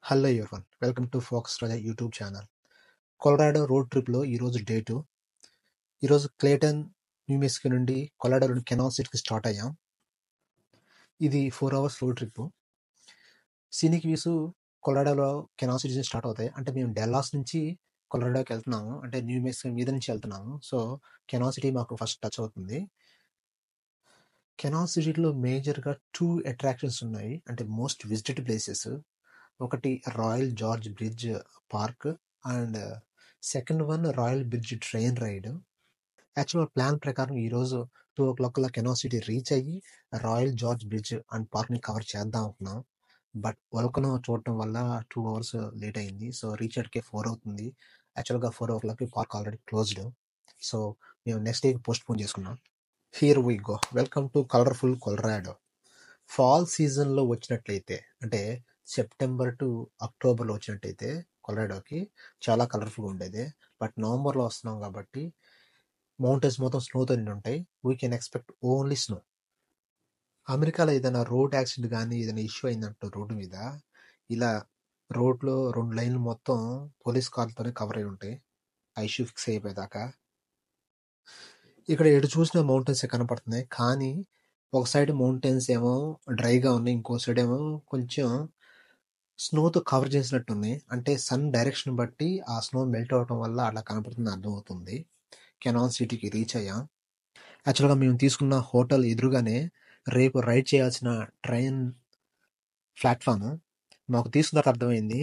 Hello everyone, welcome to Fox Raja YouTube channel. Colorado road ట్రిప్లో ఈరోజు date. ఈరోజు Clayton, new Mexico నుండి కొలరాడోలోని canal సిటీకి స్టార్ట్ అయ్యాం. ఇది 4 hours road trip. Scenic views కొలరాడోలో కెనాల్ సిటీ నుంచి స్టార్ట్ అవుతాయి. అంటే మేము డెల్లాస్ నుంచి కొలరాడోకి వెళ్తున్నాము, అంటే న్యూ మెక్సికో మీద నుంచి వెళ్తున్నాము. సో కెనాల్ సిటీ మాకు ఫస్ట్ టచ్ అవుతుంది. కెనాల్ సిటీలో మేజర్గా 2 అట్రాక్షన్స్ ఉన్నాయి, అంటే మోస్ట్ విజిటెడ్ ప్లేసెస్. ఒకటి Royal George bridge Park and second one Royal Bridge train ride. Actual plan ప్రకారం ఈరోజు 2 o'clock కెనాల్ సిటీ రీచ్ అయ్యి రాయల్ జార్జ్ బ్రిడ్జ్ అండ్ పార్క్ని కవర్ చేద్దాం అనుకున్నాం. బట్ వల్కనో చూడటం వల్ల 2 hours లేట్ అయింది. సో రీచ్ అయ్యేకే 4 అవుతుంది. యాక్చువల్గా 4 o'clock park already closed. So మేము నెక్స్ట్ డేకి పోస్ట్ పోన్ చేసుకున్నాం. Here we go. Welcome to colourful Colorado. Fall సీజన్లో వచ్చినట్లయితే, అంటే సెప్టెంబర్ టు అక్టోబర్లో వచ్చినట్టయితే కొలరాడోకి చాలా కలర్ఫుల్గా ఉండేది. బట్ నవంబర్లో వస్తున్నాం కాబట్టి మౌంటైన్స్ మొత్తం స్నోతో నిండి ఉంటాయి. We can expect only snow. అమెరికాలో ఏదైనా రోడ్ యాక్సిడెంట్ కానీ ఏదైనా ఇష్యూ అయిందంటే రోడ్డు మీద, ఇలా రోడ్లో 2 లైన్లు మొత్తం పోలీస్ కార్లతోనే కవర్ అయి ఉంటాయి ఆ ఇష్యూ ఫిక్స్ అయిపోయేదాకా. ఇక్కడ ఎటు చూసిన మౌంటైన్స్ కనపడుతున్నాయి, కానీ ఒక సైడ్ మౌంటైన్స్ ఏమో డ్రైగా ఉన్నాయి, ఇంకో సైడ్ ఏమో కొంచెం స్నోతో కవర్ చేసినట్టున్నాయి. అంటే సన్ డైరెక్షన్ బట్టి ఆ స్నో మెల్ట్ అవడం వల్ల అలా కనపడుతుంది అర్థమవుతుంది. కెనాల్ సిటీకి రీచ్ అయ్యాం. యాక్చువల్గా మేము తీసుకున్న హోటల్ ఎదురుగానే రేపు రైడ్ చేయాల్సిన ట్రైన్ ప్లాట్ఫామ్ మాకు తీసుకున్న తర్వాత అర్థమైంది,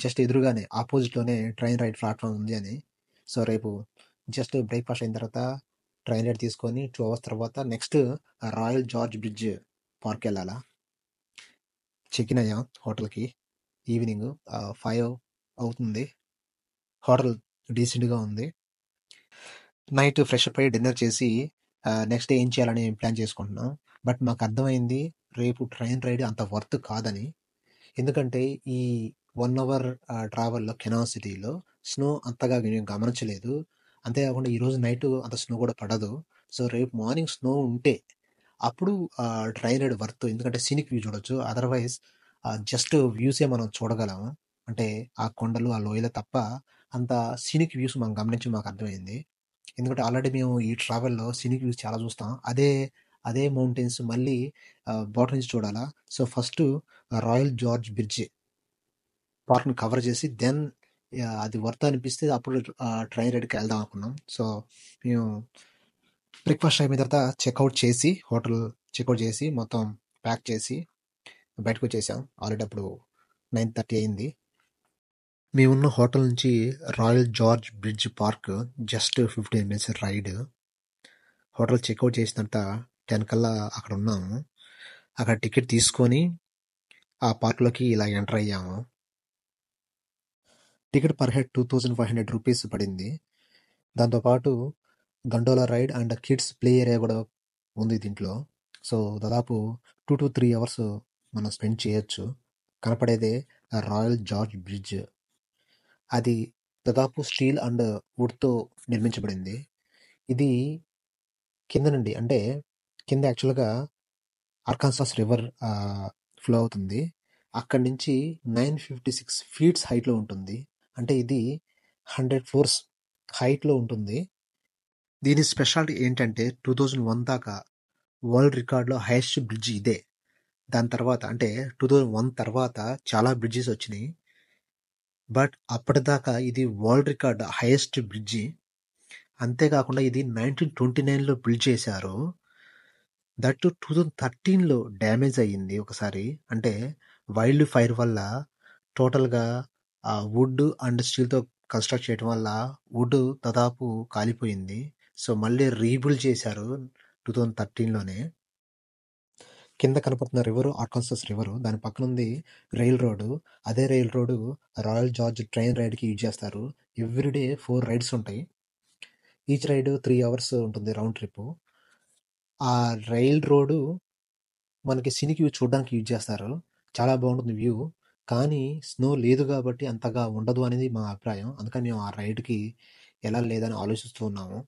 జస్ట్ ఎదురుగానే ఆపోజిట్లోనే ట్రైన్ రైడ్ ప్లాట్ఫామ్ ఉంది అని. సో రేపు జస్ట్ బ్రేక్ఫాస్ట్ అయిన తర్వాత ట్రైన్ రైడ్ తీసుకొని 2 hours తర్వాత next royal George bridge park వెళ్ళాలా. చెక్ ఇన్ అయ్యాం హోటల్కి. ఈవినింగ్ 5 అవుతుంది. హోటల్ డీసెంట్గా ఉంది. నైట్ ఫ్రెష్ అప్ అయ్యి డిన్నర్ చేసి నెక్స్ట్ డే ఏం చేయాలని ప్లాన్ చేసుకుంటున్నాం. బట్ మాకు అర్థమైంది రేపు ట్రైన్ రైడ్ అంత వర్త్ కాదని. ఎందుకంటే ఈ 1 hour ట్రావెల్లో కెనాల్ సిటీలో స్నో అంతగా నేను గమనించలేదు. అంతేకాకుండా ఈరోజు నైట్ అంత స్నో కూడా పడదు. సో రేపు మార్నింగ్ స్నో ఉంటే అప్పుడు ట్రైన్ రైడ్ వర్త్, ఎందుకంటే సీనిక్ వ్యూ చూడొచ్చు. అదర్వైజ్ జస్ట్ వ్యూసే మనం చూడగలం, అంటే ఆ కొండలు ఆ లోయలు తప్ప అంత సీనిక్ వ్యూస్ మనం గమనించి మాకు అర్థమైంది. ఎందుకంటే ఆల్రెడీ మేము ఈ ట్రావెల్లో సీనిక్ వ్యూస్ చాలా చూస్తాం. అదే మౌంటైన్స్ మళ్ళీ బాటర్ నుంచి చూడాలా. So first Royal George Bridge పార్క్ని కవర్ చేసి దెన్ అది వర్త్ అనిపిస్తే అప్పుడు ట్రైన్ రైడ్కి వెళ్దాం అనుకున్నాం. సో మేము బ్రేక్ఫాస్ట్ అయిపోయిన తర్వాత చెక్అవుట్ చేసి హోటల్ చెక్అవుట్ చేసి మొత్తం ప్యాక్ చేసి బయటకు వచ్చేసాం. ఆల్రెడీ అప్పుడు 9:30 అయింది. మేమున్న హోటల్ నుంచి Royal George bridge park just 15 minutes ride. Hotel checkout చేసిన తర్వాత 10 కల్లా అక్కడ ఉన్నాము. అక్కడ టికెట్ తీసుకొని ఆ పార్క్లోకి ఇలా ఎంటర్ అయ్యాము. టికెట్ పర్ హెడ్ 2,500 రూపీస్ పడింది. దాంతోపాటు gondola ride and kids play area కూడా ఉంది దీంట్లో. సో దాదాపు 2 to 3 hours మనం స్పెండ్ చేయొచ్చు. కనపడేదే రాయల్ జార్జ్ బ్రిడ్జ్. అది దాదాపు స్టీల్ అండ్ వుడ్తో నిర్మించబడింది. ఇది కింద నుండి, అంటే కింద యాక్చువల్గా ఆర్కాన్సాస్ రివర్ ఫ్లో అవుతుంది. అక్కడి నుంచి 956 feet హైట్లో ఉంటుంది. అంటే ఇది 100 floors హైట్లో ఉంటుంది. దీని స్పెషాలిటీ ఏంటంటే 2001 దాకా వరల్డ్ రికార్డ్లో హైయెస్ట్ బ్రిడ్జ్ ఇదే. దాని తర్వాత అంటే 2001 తర్వాత చాలా బ్రిడ్జెస్ వచ్చినాయి, బట్ అప్పటిదాకా ఇది వరల్డ్ రికార్డ్ హైయెస్ట్ బ్రిడ్జి. అంతేకాకుండా ఇది 1929లో బిల్డ్ చేశారు. దట్ 2013లో డ్యామేజ్ అయ్యింది ఒకసారి. అంటే వైల్డ్ ఫైర్ వల్ల టోటల్గా వుడ్ అండ్ స్టీల్తో కన్స్ట్రక్ట్ చేయడం వల్ల వుడ్ దాదాపు కాలిపోయింది. సో మళ్ళీ రీబిల్డ్ చేశారు 2013లోనే. కింద కనపడుతున్న రివరు ఆర్కాన్సాస్ రివరు, దాని పక్కన ఉంది రైల్ రోడ్డు. అదే railroad Royal Gorge train రైడ్కి యూజ్ చేస్తారు. ఎవ్రీడే 4 రైడ్స్ ఉంటాయి. ఈచ్ రైడ్ 3 hours ఉంటుంది రౌండ్ ట్రిప్. ఆ రైల్ రోడ్డు మనకి సీనిక్ వ్యూ చూడడానికి యూజ్ చేస్తారు. చాలా బాగుంటుంది వ్యూ, కానీ స్నో లేదు కాబట్టి అంతగా ఉండదు అనేది మా అభిప్రాయం. అందుకని మేము ఆ రైడ్కి ఎలా లేదని ఆలోచిస్తూ ఉన్నాము.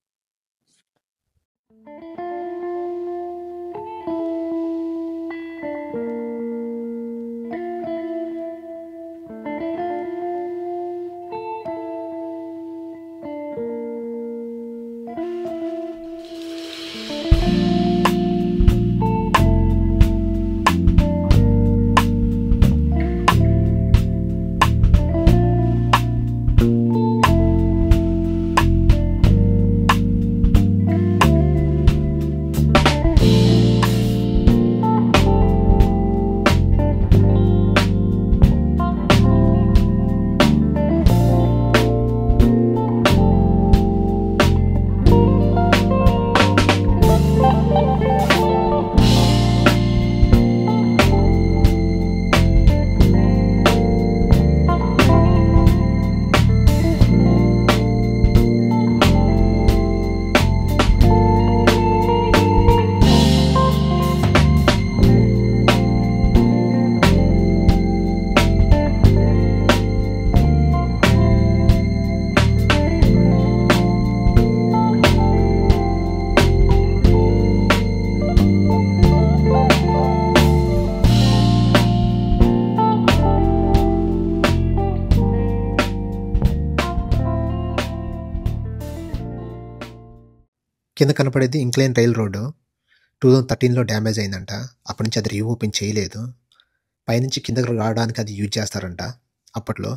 కింద కనపడేది ఇంక్లైన్ రైల్ రోడ్డు 2013లో డ్యామేజ్ అయిందంట. అప్పటి నుంచి అది రీఓపెన్ చేయలేదు. పైనుంచి కిందకి రావడానికి అది యూజ్ చేస్తారంట అప్పట్లో.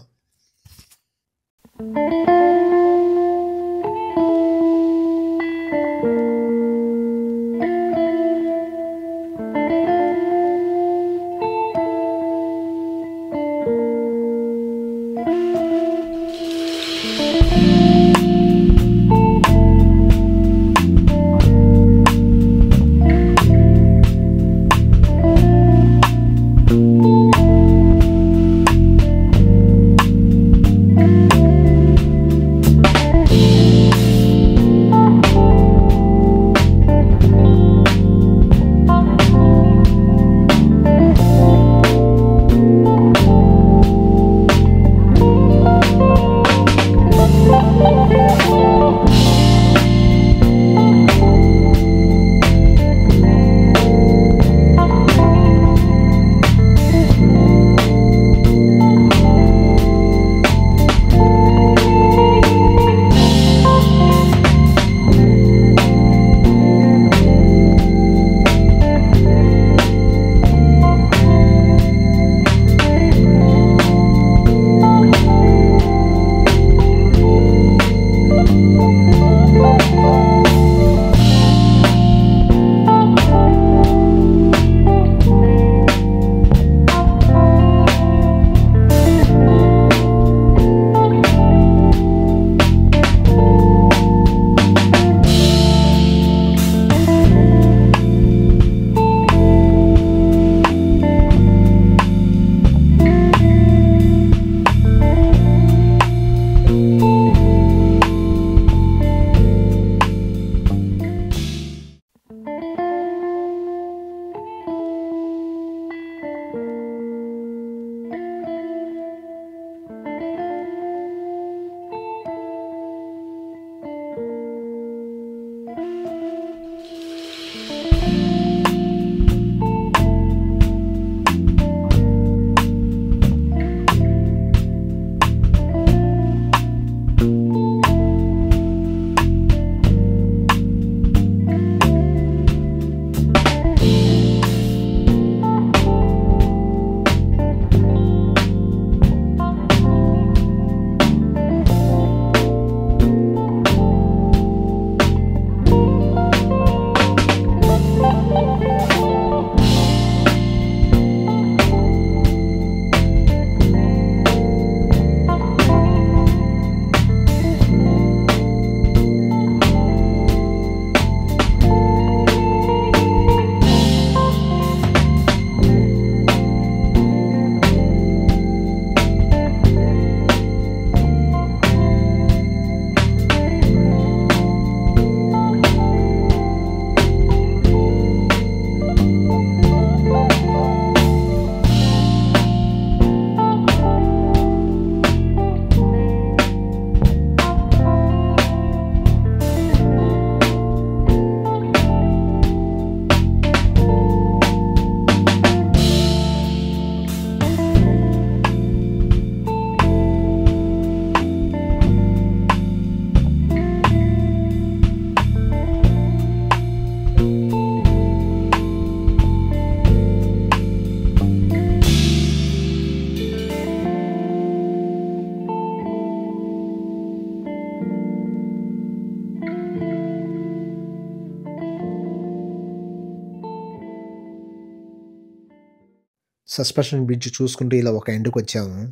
సస్పెన్షన్ బ్రిడ్జ్ చూసుకుంటూ ఇలా ఒక ఎండ్కి వచ్చాము.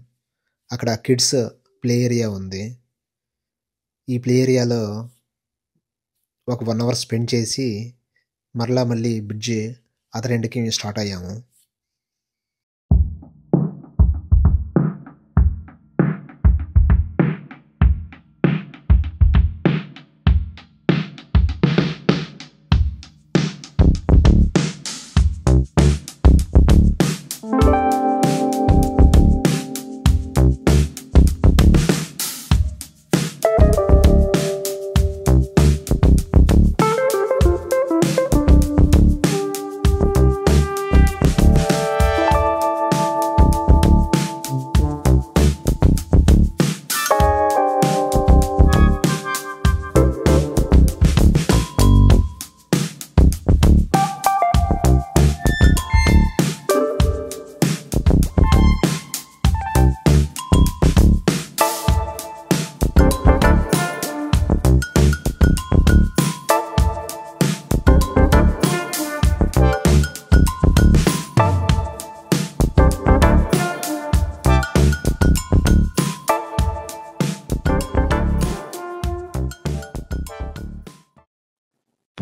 అక్కడ కిడ్స్ ప్లే ఏరియా ఉంది. ఈ ప్లే ఏరియాలో ఒక 1 అవర్ స్పెండ్ చేసి మళ్ళీ బ్రిడ్జ్ అదర్ ఎండ్కి స్టార్ట్ అయ్యాము.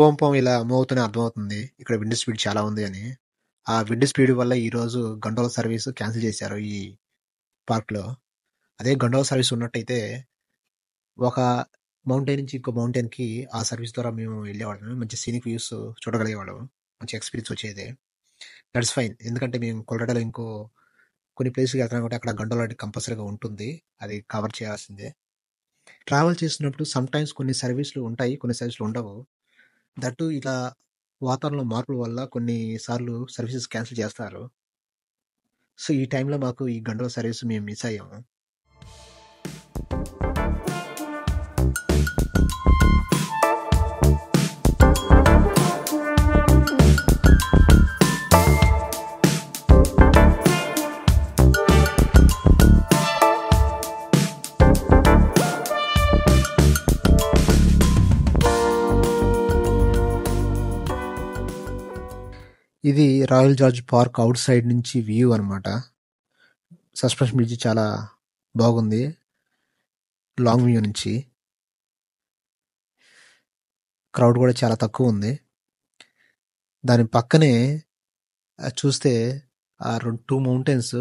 పోం ఇలా మూవ్ అవుతూనే అర్థమవుతుంది ఇక్కడ విండ్ స్పీడ్ చాలా ఉంది అని. ఆ విండ్ స్పీడ్ వల్ల ఈరోజు గంటోల సర్వీస్ క్యాన్సిల్ చేశారు ఈ పార్క్లో. అదే గంటోల సర్వీస్ ఉన్నట్టయితే ఒక మౌంటైన్ నుంచి ఇంకో మౌంటైన్కి ఆ సర్వీస్ ద్వారా మేము వెళ్ళేవాళ్ళం. మంచి సీనిక్ వ్యూస్ చూడగలిగేవాళ్ళం. మంచి ఎక్స్పీరియన్స్ వచ్చేది. That's fine. ఎందుకంటే మేము కొలరాడోలో ఇంకో కొన్ని ప్లేస్కి వెళ్తున్నాం కాబట్టి అక్కడ గంటోల కంపల్సరీగా ఉంటుంది. అది కవర్ చేయాల్సిందే. ట్రావెల్ చేస్తున్నప్పుడు సమ్ టైమ్స్ కొన్ని సర్వీసులు ఉంటాయి, కొన్ని సర్వీసులు ఉండవు. దట్టు ఇలా వాతావరణంలో మార్పుల వల్ల కొన్నిసార్లు సర్వీసెస్ క్యాన్సిల్ చేస్తారు. సో ఈ టైంలో మాకు ఈ గంటోల సర్వీస్ మేము మిస్ అయ్యాము. ఇది royal George park out side నుంచి వ్యూ అనమాట. సస్పెన్షన్ బ్రిడ్జ్ చాలా బాగుంది లాంగ్ వ్యూ నుంచి. క్రౌడ్ కూడా చాలా తక్కువ ఉంది. దాని పక్కనే చూస్తే ఆ 2 మౌంటైన్స్,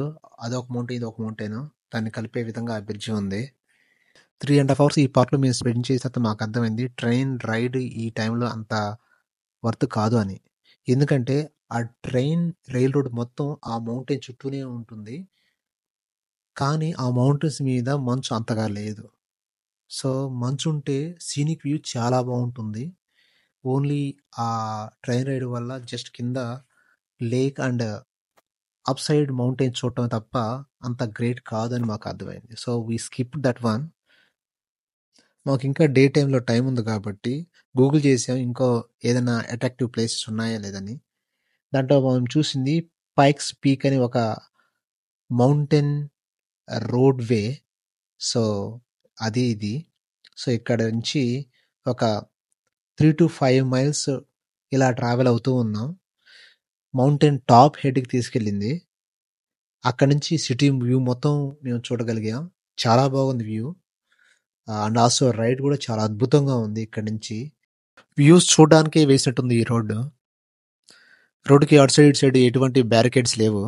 అదొక మౌంటైన్ ఇదొక మౌంటైన్, దాన్ని కలిపే విధంగా ఆ బ్రిడ్జ్ ఉంది. 3.5 hours ఈ పార్క్లో మేము స్పెండ్ చేసిన తర్వాత మాకు అర్థమైంది ట్రైన్ రైడ్ ఈ టైంలో అంత వర్త్ కాదు అని. ఎందుకంటే ఆ ట్రైన్ రైల్ రోడ్ మొత్తం ఆ మౌంటైన్ చుట్టూనే ఉంటుంది, కానీ ఆ మౌంటైన్స్ మీద మంచు అంతగా లేదు. సో మంచు ఉంటే సీనిక్ వ్యూ చాలా బాగుంటుంది. ఓన్లీ ఆ ట్రైన్ రైడ్ వల్ల జస్ట్ కింద lake and up side mountain చూడటం తప్ప అంత గ్రేట్ కాదని మాకు అర్థమైంది. So we skip that one. మాకు ఇంకా డే టైంలో టైం ఉంది కాబట్టి గూగుల్ చేసాం ఇంకో ఏదైనా అట్రాక్టివ్ ప్లేసెస్ ఉన్నాయా లేదని. దాంట్లో మనం చూసింది పైక్స్ పీక్ అని ఒక మౌంటైన్ రోడ్ వే. సో అది ఇది. సో ఇక్కడ నుంచి ఒక 3 to 5 miles ఇలా ట్రావెల్ అవుతూ ఉన్నాం. మౌంటైన్ టాప్ హెడ్కి తీసుకెళ్ళింది. అక్కడ నుంచి సిటీ వ్యూ మొత్తం మేము చూడగలిగాం. చాలా బాగుంది వ్యూ. అండ్ ఆల్సో రైడ్ కూడా చాలా అద్భుతంగా ఉంది. ఇక్కడ నుంచి వ్యూస్ చూడడానికి వేసినట్టుంది ఈ రోడ్డు. రోడ్డుకి అటు సైడ్ ఇటు సైడ్ ఎటువంటి బ్యారికేడ్స్ లేవు.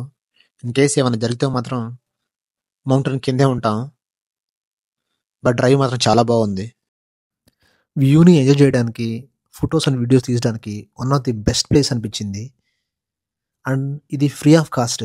ఇన్ కేస్ ఏమైనా జరిగితే మాత్రం మౌంటైన్ కిందే ఉంటాం. బట్ డ్రైవ్ మాత్రం చాలా బాగుంది. వ్యూని ఎంజాయ్ చేయడానికి, ఫొటోస్ అండ్ వీడియోస్ తీయడానికి one of the best place అనిపించింది. అండ్ ఇది ఫ్రీ ఆఫ్ కాస్ట్.